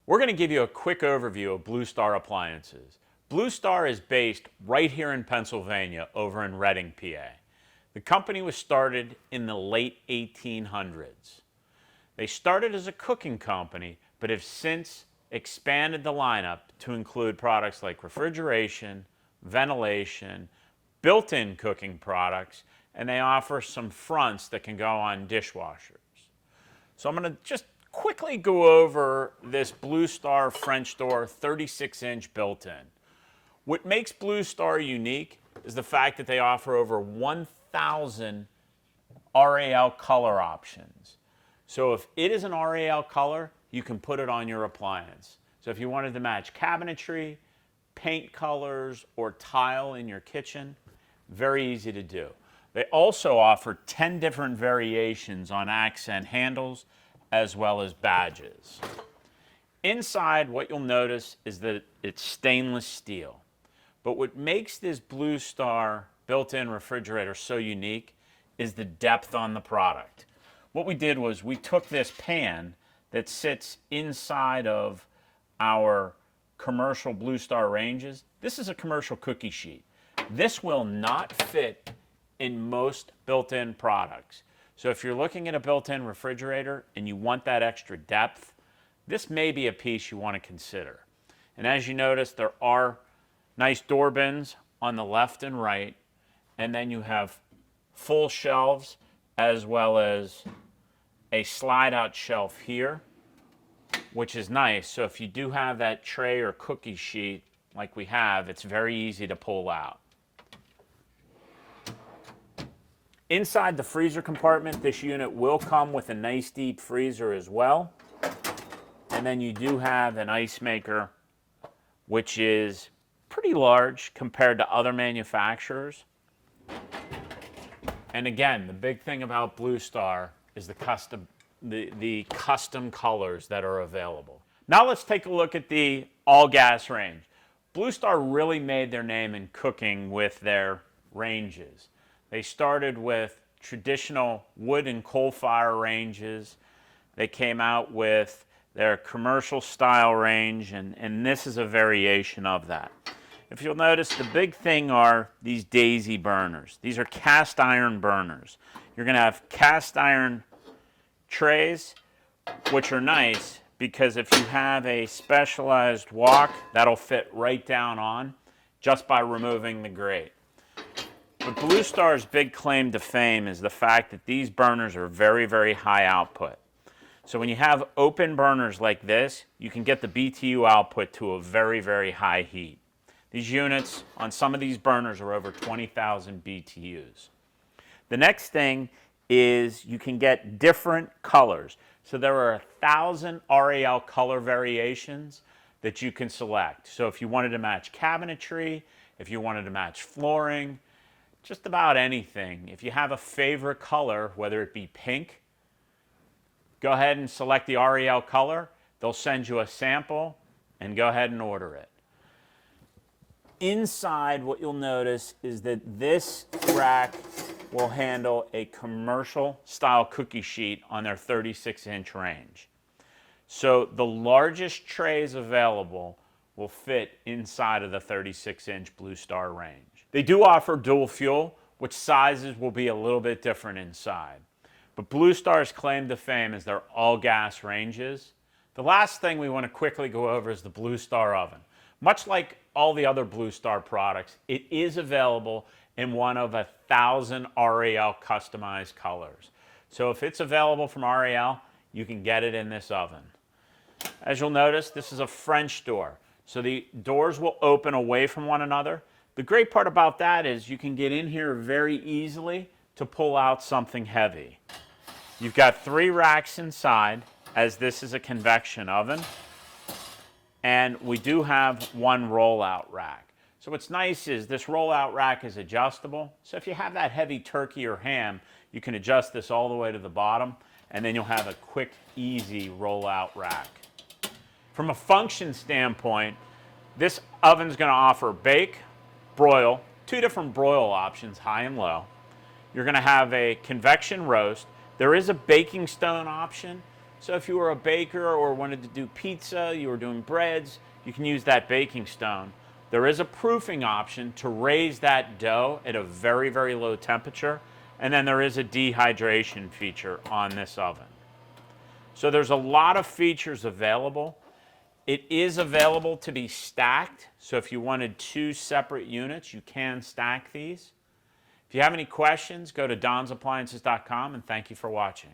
We're going to give you a quick overview of BlueStar appliances. BlueStar is based right here in Pennsylvania over in Reading, PA. The company was started in the late 1800s. They started as a cooking company, but have since expanded the lineup to include products like refrigeration, ventilation, built-in cooking products, and they offer some fronts that can go on dishwashers. So I'm going to just quickly go over this BlueStar French door 36-inch built-in. What makes BlueStar unique is the fact that they offer over 1,000 RAL color options. So if it is an RAL color, you can put it on your appliance. So if you wanted to match cabinetry, paint colors, or tile in your kitchen, very easy to do. They also offer 10 different variations on accent handles as well as badges. Inside, what you'll notice is that it's stainless steel. But what makes this BlueStar built-in refrigerator so unique is the depth on the product. What we did was we took this pan that sits inside of our commercial BlueStar ranges. This is a commercial cookie sheet. This will not fit in most built-in products. So if you're looking at a built-in refrigerator and you want that extra depth, this may be a piece you want to consider. And as you notice, there are nice door bins on the left and right, and then you have full shelves as well as a slide-out shelf here, which is nice. So if you do have that tray or cookie sheet like we have, it's very easy to pull out. Inside the freezer compartment, this unit will come with a nice deep freezer as well. And then you do have an ice maker, which is pretty large compared to other manufacturers. And again, the big thing about BlueStar is the custom colors that are available. Now let's take a look at the all-gas range. BlueStar really made their name in cooking with their ranges. They started with traditional wood and coal fire ranges. They came out with their commercial style range, and this is a variation of that. If you'll notice, the big thing are these daisy burners. These are cast iron burners. You're going to have cast iron trays, which are nice because if you have a specialized wok, that'll fit right down on just by removing the grate. But BlueStar's big claim to fame is the fact that these burners are very, very high output. So when you have open burners like this, you can get the BTU output to a very, very high heat. These units on some of these burners are over 20,000 BTUs. The next thing is you can get different colors. So there are 1,000 RAL color variations that you can select. So if you wanted to match cabinetry, if you wanted to match flooring, just about anything. If you have a favorite color, whether it be pink, go ahead and select the RAL color. They'll send you a sample and go ahead and order it. Inside, what you'll notice is that this rack will handle a commercial style cookie sheet on their 36-inch range. So the largest trays available will fit inside of the 36-inch BlueStar range. They do offer dual fuel, which sizes will be a little bit different inside. But BlueStar's claim to fame is their all-gas ranges. The last thing we want to quickly go over is the BlueStar oven. Much like all the other BlueStar products, it is available in one of 1,000 RAL customized colors. So if it's available from RAL, you can get it in this oven. As you'll notice, this is a French door. So the doors will open away from one another. The great part about that is you can get in here very easily to pull out something heavy. You've got 3 racks inside, as this is a convection oven. And we do have one rollout rack. So what's nice is this rollout rack is adjustable. So if you have that heavy turkey or ham, you can adjust this all the way to the bottom, and then you'll have a quick, easy rollout rack. From a function standpoint, this oven's going to offer bake, broil, 2 different broil options, high and low. You're going to have a convection roast. There is a baking stone option, So if you were a baker or wanted to do pizza, you were doing breads, you can use that baking stone. There is a proofing option to raise that dough at a very, very low temperature, and then there is a dehydration feature on this oven. So there's a lot of features available. It is available to be stacked, so if you wanted 2 separate units, you can stack these. If you have any questions, go to donsappliances.com, and thank you for watching.